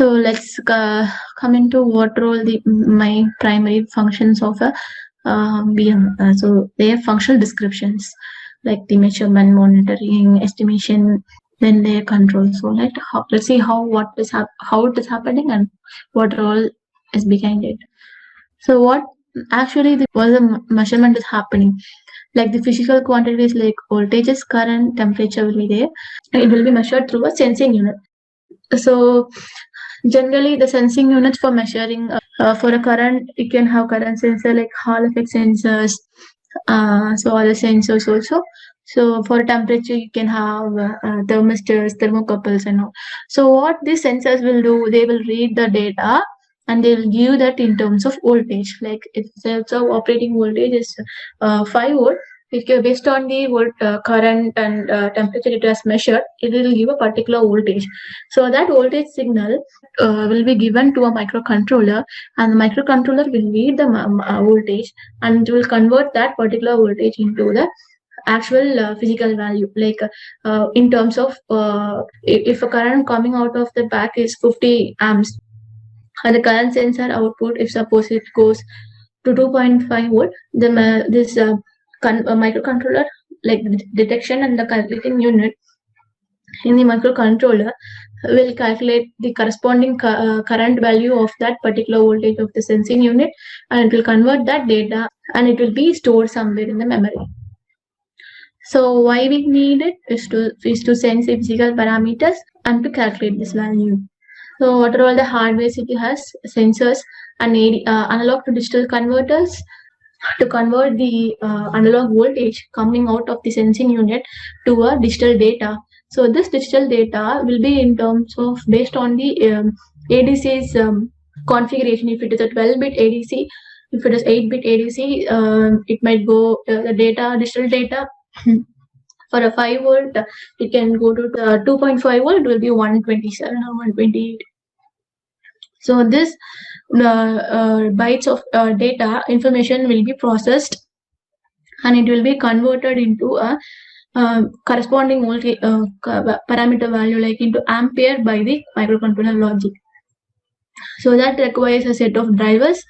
So let's come into what role my primary functions of a BM. So they have functional descriptions like the measurement, monitoring, estimation, then their control. So let's see how it is happening and what role is behind it. So what actually the measurement is happening? Like the physical quantities like voltages, current, temperature will be there. It will be measured through a sensing unit. So generally the sensing units for measuring for a current, you can have current sensor like Hall effect sensors, so other sensors also. So for temperature you can have thermistors, thermocouples and all. So what these sensors will do, they will read the data and they will give that in terms of voltage. Like if the operating voltage is 5 volt, based on the current and temperature it has measured, it will give a particular voltage. So that voltage signal will be given to a microcontroller, and the microcontroller will read the voltage and it will convert that particular voltage into the actual physical value. Like in terms of if a current coming out of the back is 50 amps, and the current sensor output, if suppose it goes to 2.5 volt, then this microcontroller, like the detection and the calculating unit in the microcontroller, will calculate the corresponding current value of that particular voltage of the sensing unit, and it will convert that data and it will be stored somewhere in the memory. So why we need it is to sense the physical parameters and to calculate this value. So what are all the hardware it has? Sensors and analog to digital converters to convert the analog voltage coming out of the sensing unit to a digital data. So this digital data will be in terms of based on the ADC's configuration. If it is a 12-bit ADC, if it is 8-bit ADC, it might go the digital data. For a 5 volt, it can go to 2.5 volt, will be 127 or 128. So this bytes of data information will be processed and it will be converted into a corresponding voltage parameter value, like into ampere by the microcontroller logic. So that requires a set of drivers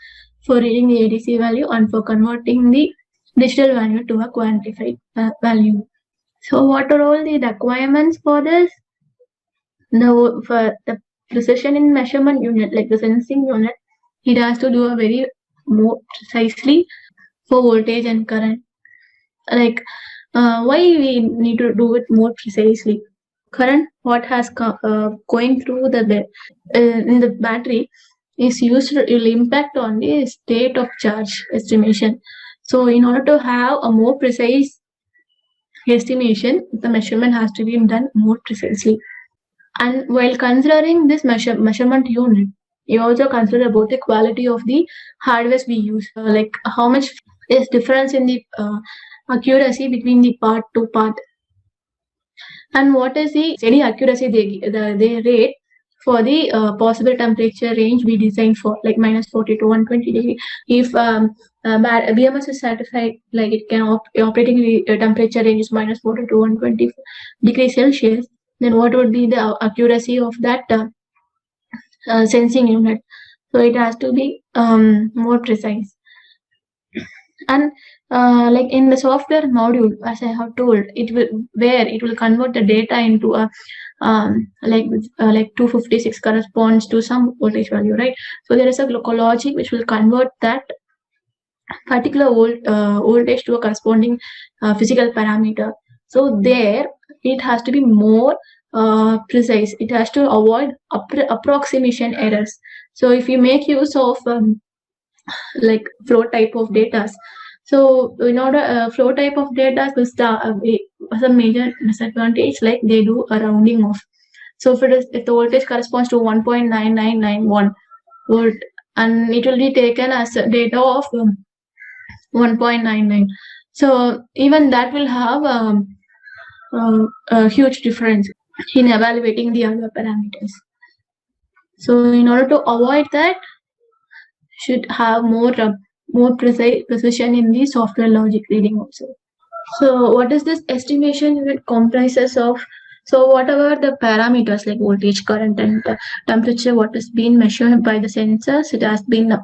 for reading the ADC value and for converting the digital value to a quantified value. So what are all the requirements for this? For the precision in measurement unit, like the sensing unit, it has to do a very more precisely for voltage and current. Like why we need to do it more precisely? Current what has going through the in the battery is used, will impact on the state of charge estimation. So in order to have a more precise estimation, the measurement has to be done more precisely. And while considering this measurement unit, you also consider about the quality of the hardware we use, like how much is difference in the accuracy between the part to part, and what is the steady accuracy they rate for the possible temperature range we designed for, like -40 to 120 degree. If BMS is certified, like it can operating temperature range is -40 to 120 degrees Celsius, then what would be the accuracy of that sensing unit? So it has to be more precise. And like in the software module, as I have told, it will convert the data into a like 256 corresponds to some voltage value, right? So there is a local logic which will convert that particular voltage to a corresponding physical parameter. So there it has to be more precise. It has to avoid approximation errors. So if you make use of like flow type of data, so in order flow type of data was a major disadvantage, like they do a rounding off. So if the voltage corresponds to 1.9991 volt, and it will be taken as data of 1.99. So even that will have a huge difference in evaluating the other parameters. So in order to avoid that, should have more precision in the software logic reading also. So what is this estimation unit comprises of? So whatever the parameters like voltage, current, and temperature, what is being measured by the sensors, it has been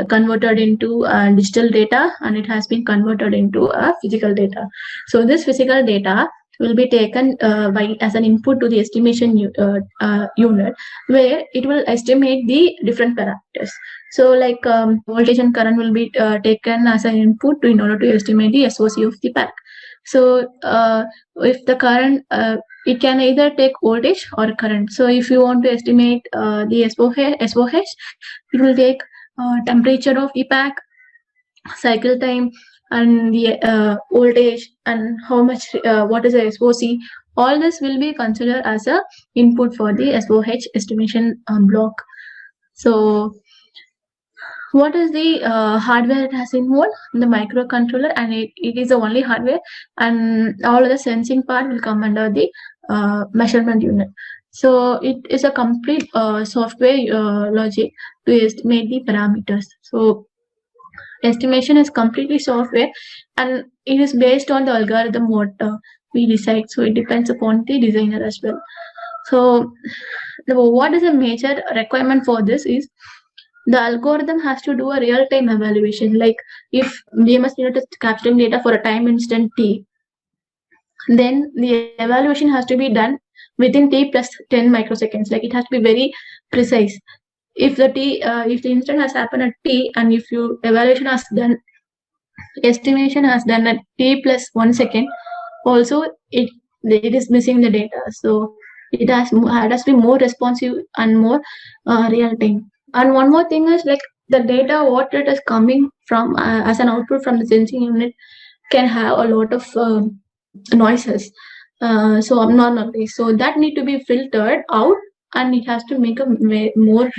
converted into digital data, and it has been converted into physical data. So this physical data will be taken by as an input to the estimation unit, where it will estimate the different parameters. So like voltage and current will be taken as an input in order to estimate the SOC of the pack. So if the current it can either take voltage or current. So if you want to estimate the SOH, it will take temperature of the pack, cycle time, and the voltage, and how much what is the SOC. All this will be considered as a input for the SOH estimation block. So what is the hardware it has involved? The microcontroller, and it is the only hardware, and all the sensing part will come under the measurement unit. So it is a complete software logic to estimate the parameters. So estimation is completely software, and it is based on the algorithm what we decide. So it depends upon the designer as well. So what is a major requirement for this is the algorithm has to do a real-time evaluation. Like if DMS unit is capturing data for a time instant t, then the evaluation has to be done within t plus 10 microseconds. Like it has to be very precise. If the instant has happened at t, and if you evaluation has done, estimation has done at t plus 1 second, also it is missing the data. So it has to be more responsive and more real time. And one more thing is like the data what it is coming from as an output from the sensing unit can have a lot of noises. So abnormality. So that need to be filtered out, and it has to make a more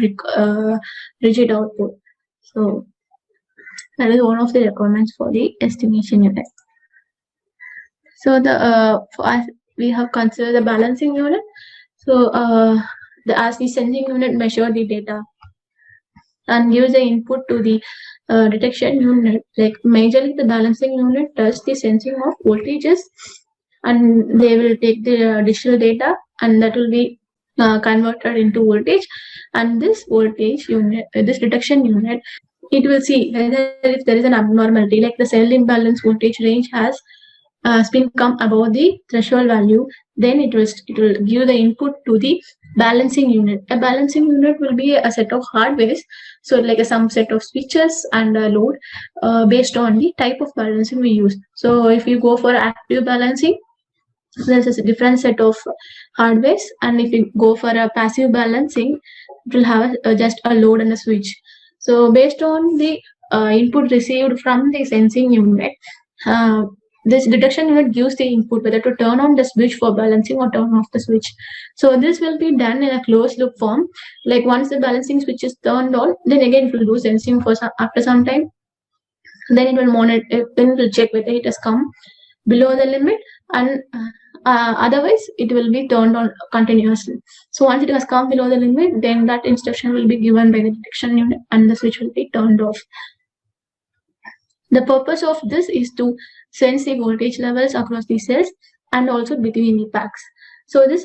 rigid output. So that is one of the requirements for the estimation unit. So for us, we have considered the balancing unit. So as the sensing unit measure the data and gives the input to the detection unit, like majorly the balancing unit does the sensing of voltages, and they will take the digital data, and that will be converted into voltage. And this voltage unit, this detection unit, it will see whether if there is an abnormality, like the cell imbalance voltage range has been come above the threshold value, then it will give the input to the balancing unit. A balancing unit will be a set of hardwares, so like some set of switches and a load based on the type of balancing we use. So if you go for active balancing, there's a different set of hardwares, and if you go for a passive balancing, it will have just a load and a switch. So based on the input received from the sensing unit, uh, this detection unit gives the input whether to turn on the switch for balancing or turn off the switch. So this will be done in a closed loop form. Like once the balancing switch is turned on, then again it will do sensing for after some time. Then it will monitor, then it will check whether it has come below the limit, and otherwise it will be turned on continuously. So once it has come below the limit, then that instruction will be given by the detection unit, and the switch will be turned off. The purpose of this is to sense the voltage levels across the cells and also between the packs. So this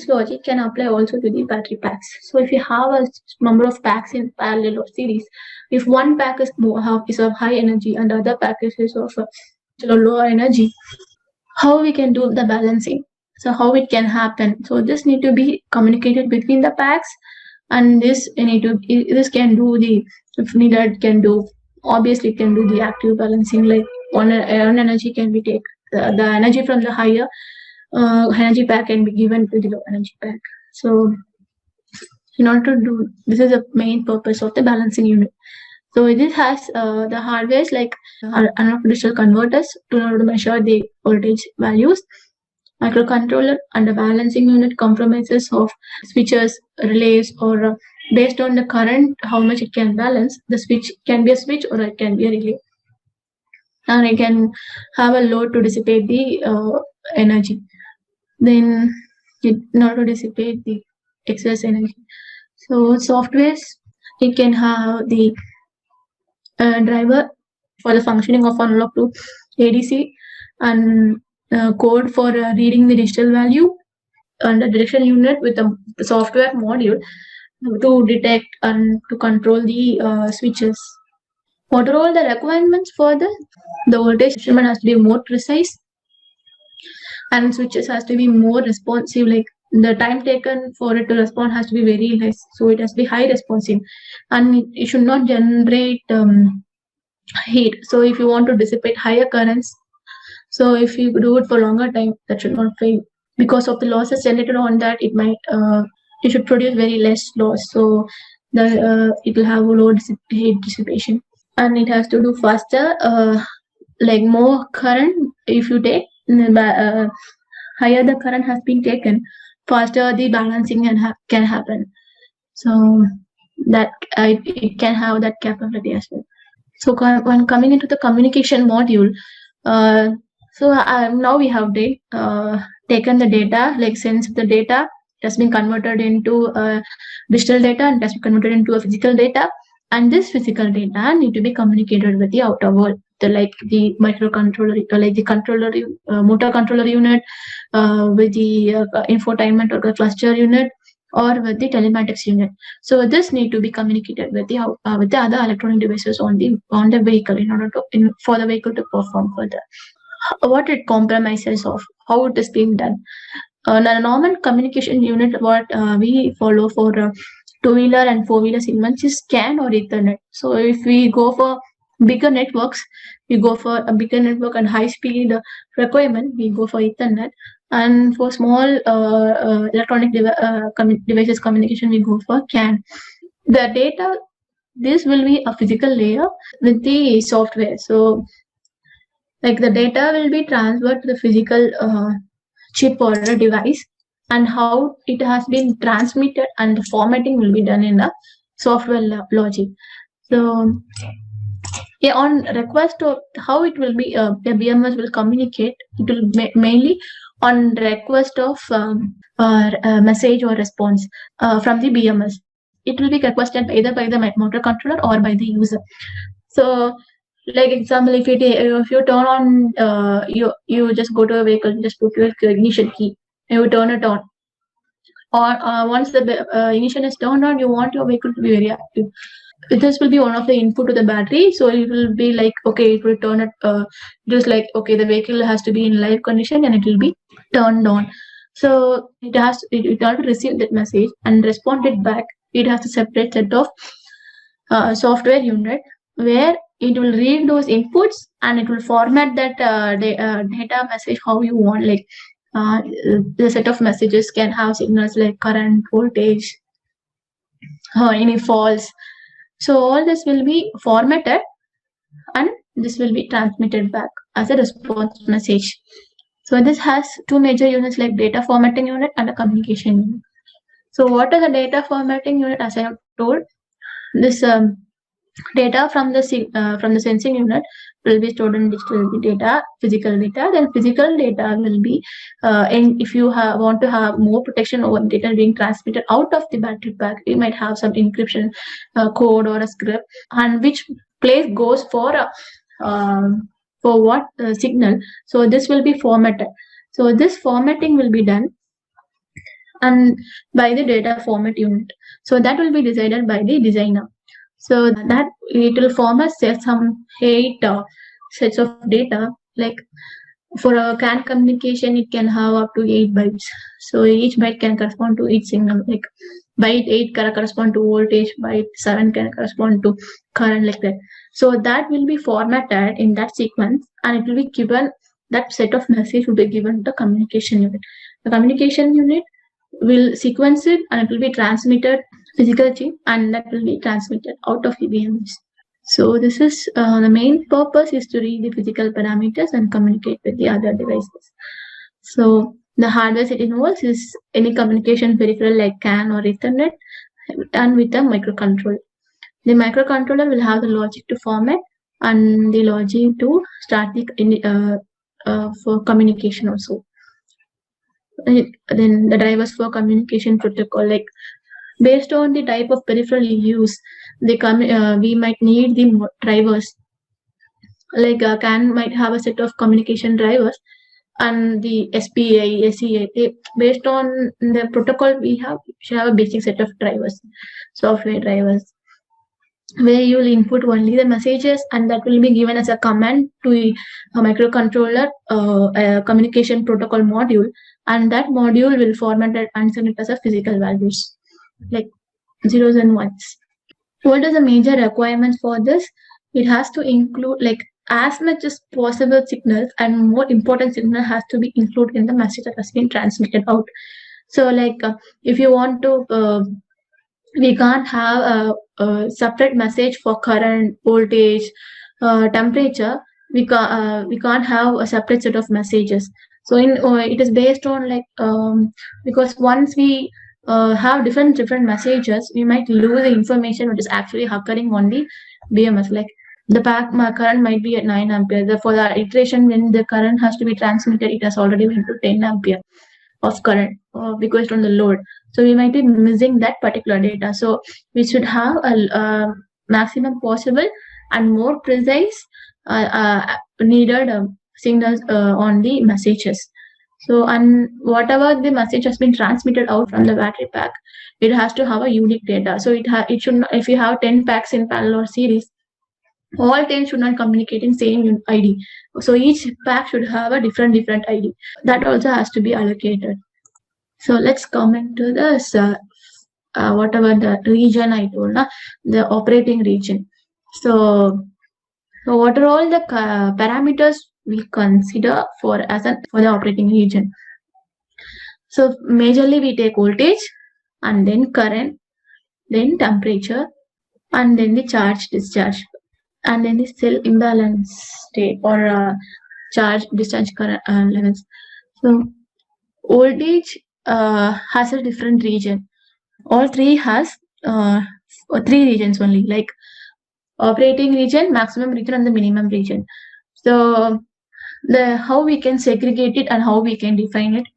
logic can apply also to the battery packs. So if you have a number of packs in parallel or series, if one pack is of high energy and the other pack is of lower energy, how we can do the balancing? So how it can happen? So this need to be communicated between the packs, and this can do the, if needed, can do, obviously can do the active balancing. Like one energy can be taken, the energy from the higher energy pack can be given to the low energy pack. So in order to do this is the main purpose of the balancing unit. So this has the hardwares like analog digital converters to measure the voltage values, microcontroller, and the balancing unit compromises of switches, relays, or based on the current how much it can balance. The switch can be a switch or it can be a relay, and it can have a load to dissipate the energy. Then in order to dissipate the excess energy. So softwares, it can have the driver for the functioning of analog to ADC, and code for reading the digital value, the detection unit with the software module to detect and to control the switches. What are all the requirements for the voltage measurement has to be more precise, and switches has to be more responsive. Like the time taken for it to respond has to be very less, so it has to be high responsive, and it should not generate heat. So if you want to dissipate higher currents, so if you do it for longer time, that should not fail. Because of the losses generated on that, it might it should produce very less loss. So the it will have a low heat dissipation, and it has to do faster. Like more current, if you take higher the current has been taken, faster the balancing can happen. So that it can have that capability as well. So when coming into the communication module, now we have taken the data, like since the data has been converted into digital data and has been converted into a physical data, and this physical data need to be communicated with the outer world, like the microcontroller, like the controller, motor controller unit, with the infotainment or the cluster unit, or with the telematics unit. So this need to be communicated with the other electronic devices on the vehicle in order to for the vehicle to perform further. What it compromises of, how it is being done. The normal communication unit what we follow for two-wheeler and four-wheeler segments is CAN or Ethernet. So if we go for bigger networks, we go for a bigger network and high-speed requirement, we go for Ethernet. And for small electronic devices communication, we go for CAN. The data, this will be a physical layer with the software. So like the data will be transferred to the physical chip or a device, and how it has been transmitted and the formatting will be done in the software logic. So yeah, on request of how it will be, the BMS will communicate. It will mainly on request of message or response from the BMS. It will be requested either by the motor controller or by the user. So, like example, if you turn on, you just go to a vehicle, just put your ignition key, and you turn it on. Or once the ignition is turned on, you want your vehicle to be very active. This will be one of the input to the battery, so it will be like, okay, it will turn it just like, okay, the vehicle has to be in live condition and it will be turned on. So it has to receive that message and respond it back. It has a separate set of software unit where it will read those inputs and it will format that data message how you want. Like the set of messages can have signals like current, voltage, any false. So all this will be formatted and this will be transmitted back as a response message. So this has two major units like data formatting unit and a communication unit. So what is the data formatting unit? As I have told, this data from the sensing unit will be stored in digital data, physical data. Then physical data will be, and if you want to have more protection over data being transmitted out of the battery pack, you might have some encryption code or a script, and which place goes for what signal. So this will be formatted. So this formatting will be done and by the data format unit. So that will be decided by the designer. So that it will form a set some 8 sets of data. Like for a CAN communication, it can have up to 8 bytes. So each byte can correspond to each signal. Like byte 8 can correspond to voltage, byte 7 can correspond to current, like that. So that will be formatted in that sequence, and it will be given. That set of message will be given to the communication unit. The communication unit will sequence it and it will be transmitted physical chip, and that will be transmitted out of the BMS. So this is the main purpose is to read the physical parameters and communicate with the other devices. So the hardware it involves is any communication peripheral like CAN or Ethernet, and with a microcontroller. The microcontroller will have the logic to format and the logic to start the for communication also. Then the drivers for communication protocol, like based on the type of peripheral you use, we might need the drivers. Like CAN might have a set of communication drivers, and the SPI, SEA. Based on the protocol we should have a basic set of drivers, software drivers, where you will input only the messages, and that will be given as a command to a microcontroller a communication protocol module, and that module will format it and send it as a physical values like zeros and ones. What are the major requirements for this? It has to include like as much as possible signals, and more important signal has to be included in the message that has been transmitted out. So like if you want to we can't have a separate message for current, voltage, temperature. We can't have a separate set of messages. So it is based on like because once we have different messages, we might lose the information which is actually occurring on the BMS. Like the current might be at 9 ampere. For the iteration when the current has to be transmitted, it has already been to 10 ampere of current because on the load. So we might be missing that particular data. So we should have a maximum possible and more precise needed signals on the messages. So and whatever the message has been transmitted out from the battery pack, it has to have a unique data. So it should not, if you have 10 packs in parallel or series, all 10 should not communicate in same ID. So each pack should have a different ID. That also has to be allocated. So let's come into this whatever the region I told, the operating region. So what are all the parameters we consider for the operating region? So majorly we take voltage, and then current, then temperature, and then the charge discharge, and then the cell imbalance state or charge discharge current levels. So voltage has a different region. All three has three regions only, like operating region, maximum region, and the minimum region. So how we can segregate it and how we can define it,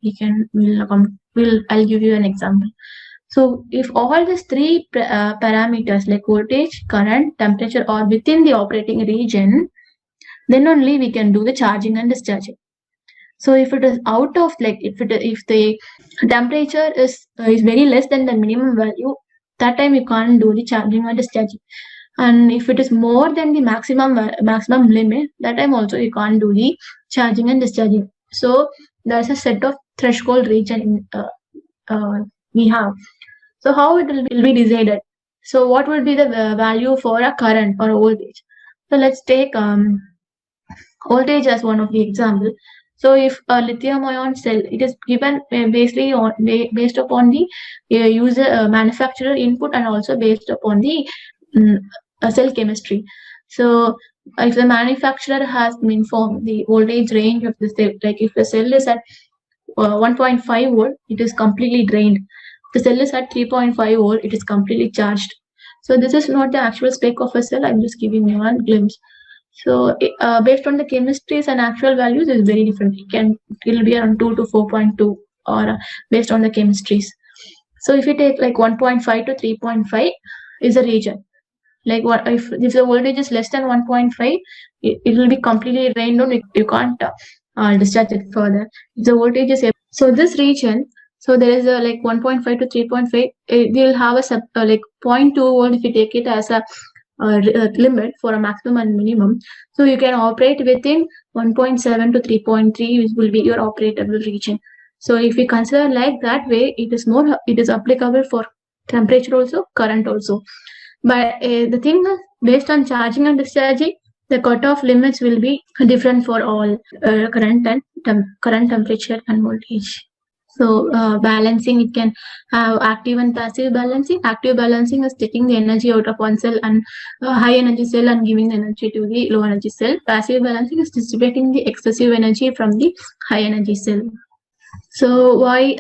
I'll give you an example. So if all these three parameters like voltage, current, temperature are within the operating region, then only we can do the charging and discharging. So if it is out of like if the temperature is very less than the minimum value, that time you can't do the charging or discharging. And if it is more than the maximum limit, that time also you can't do the charging and discharging. So there's a set of threshold region we have. So how it will be decided? So what will be the value for a current or a voltage? So let's take voltage as one of the example. So if a lithium ion cell, it is given based upon the user manufacturer input, and also based upon the cell chemistry. So if the manufacturer has informed the voltage range of the cell, like if the cell is at 1.5 volt, it is completely drained. The cell is at 3.5 volt, it is completely charged. So this is not the actual spec of a cell. I'm just giving you one glimpse. So based on the chemistries and actual values is very different. It will be around 2 to 4.2 or based on the chemistries. So if you take like 1.5 to 3.5 is a region. Like what if the voltage is less than 1.5, it will be completely drained on. You can't discharge it further. If the voltage is so this region. So there is a like 1.5 to 3.5. They will have a like 0.2 volt if you take it as a limit for a maximum and minimum. So you can operate within 1.7 to 3.3, which will be your operatable region. So if we consider like that way, it is applicable for temperature also, current also. But the thing is, based on charging and discharging, the cutoff limits will be different for all current and current, temperature, and voltage. So balancing, it can have active and passive balancing. Active balancing is taking the energy out of one cell and high energy cell and giving the energy to the low energy cell. Passive balancing is distributing the excessive energy from the high energy cell. So why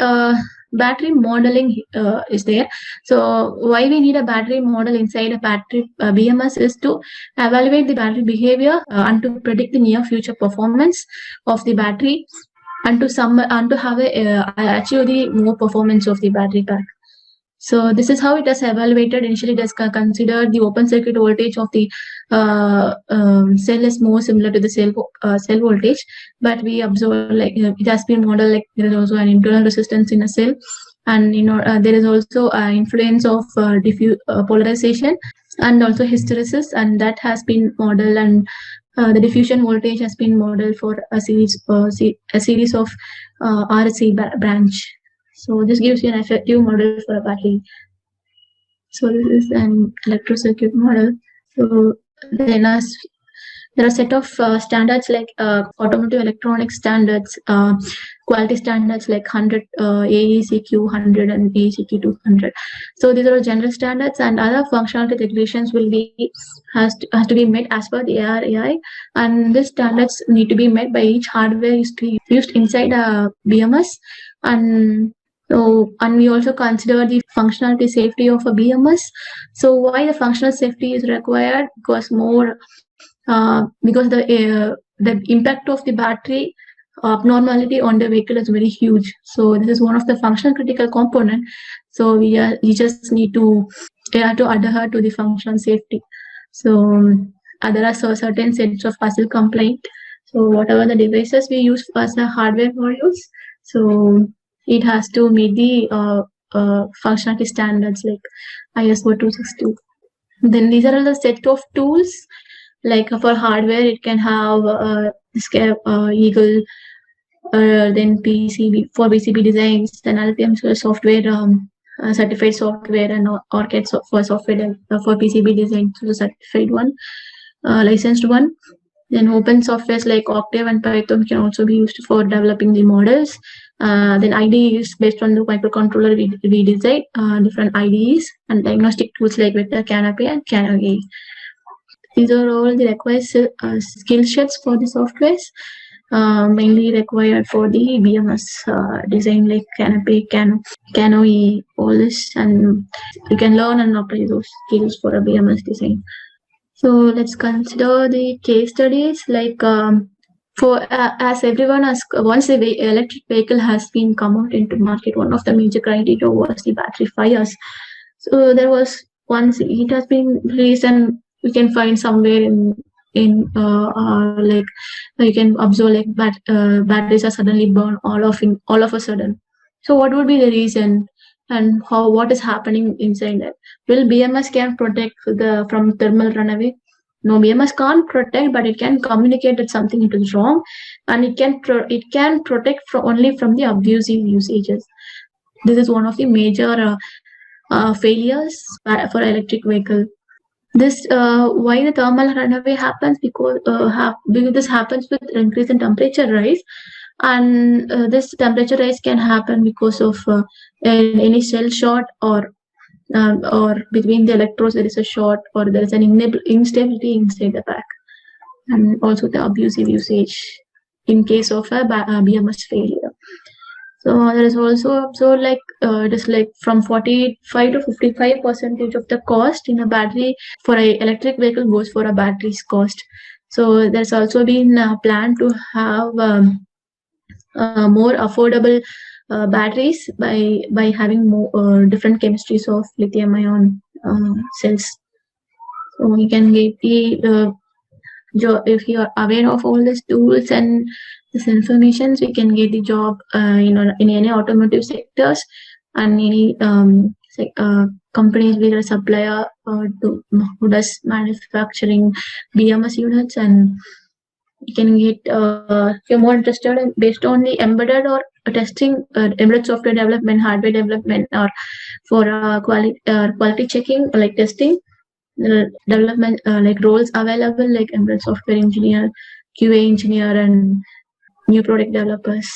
battery modeling is there? So why we need a battery model inside a battery BMS is to evaluate the battery behavior and to predict the near future performance of the battery, and to have achieve the more performance of the battery pack. So this is how it is evaluated. Initially, it has considered the open circuit voltage of the cell is more similar to the cell voltage, but we observe like it has been modeled like there is also an internal resistance in a cell, and there is also influence of polarization and also hysteresis, and that has been modeled, and the diffusion voltage has been modeled for a series of RC branch. So this gives you an effective model for a battery. So this is an electrocircuit model. So then there are a set of standards like automotive electronic standards, quality standards like 100 AECQ 100 and AECQ 200. So these are general standards, and other functionality regulations will be has to be met as per the ARAI, and these standards need to be met by each hardware used inside a BMS, and we also consider the functionality safety of a BMS. So why the functional safety is required? Because the impact of the battery abnormality on the vehicle is very huge. So this is one of the functional critical component. So we just need to adhere to the functional safety. So there are certain sets of puzzle complaint. So whatever the devices we use as a hardware modules, so it has to meet the functionality standards like ISO 262. Then these are all the set of tools. Like for hardware, it can have Eagle, then PCB for PCB designs, then LPM software, certified software, and ORCAD for software for PCB design, so the certified one, licensed one. Then open softwares like Octave and Python can also be used for developing the models. Then IDE is based on the microcontroller we design different IDEs, and diagnostic tools like Vector Canopy and Canopy. These are all the required skill sets for the softwares, mainly required for the BMS design like Canopy, Canopy, all this, and you can learn and apply those skills for a BMS design. So let's consider the case studies like as everyone has, once the electric vehicle has been come out into market, one of the major criteria was the battery fires. So there was once it has been released, and we can find somewhere in like you can observe like batteries are suddenly burned all of a sudden. So what would be the reason, and what is happening inside that? Will BMS can protect from thermal runaway? No, BMS can't protect, but it can communicate that something is wrong, and it can protect only from the abusive usages. This is one of the major failures for electric vehicle. This why the thermal runaway happens, because this happens with increase in temperature rise, and this temperature rise can happen because of any cell short, or between the electrodes there is a short, or there is an instability inside the pack, and also the abusive usage in case of a BMS failure. So there is also like it is like from 45 to 55% of the cost in a battery for a electric vehicle goes for a battery's cost. So there's also been a plan to have more affordable batteries by having more different chemistries of lithium-ion cells. So you can get the if you are aware of all these tools and this information, so you can get the job in any automotive sectors and any companies with a supplier who does manufacturing BMS units, and you can get if you're more interested in based on the embedded or testing, embedded software development, hardware development, or for quality checking like testing. Development like roles available like embedded software engineer, QA engineer, and new product developers.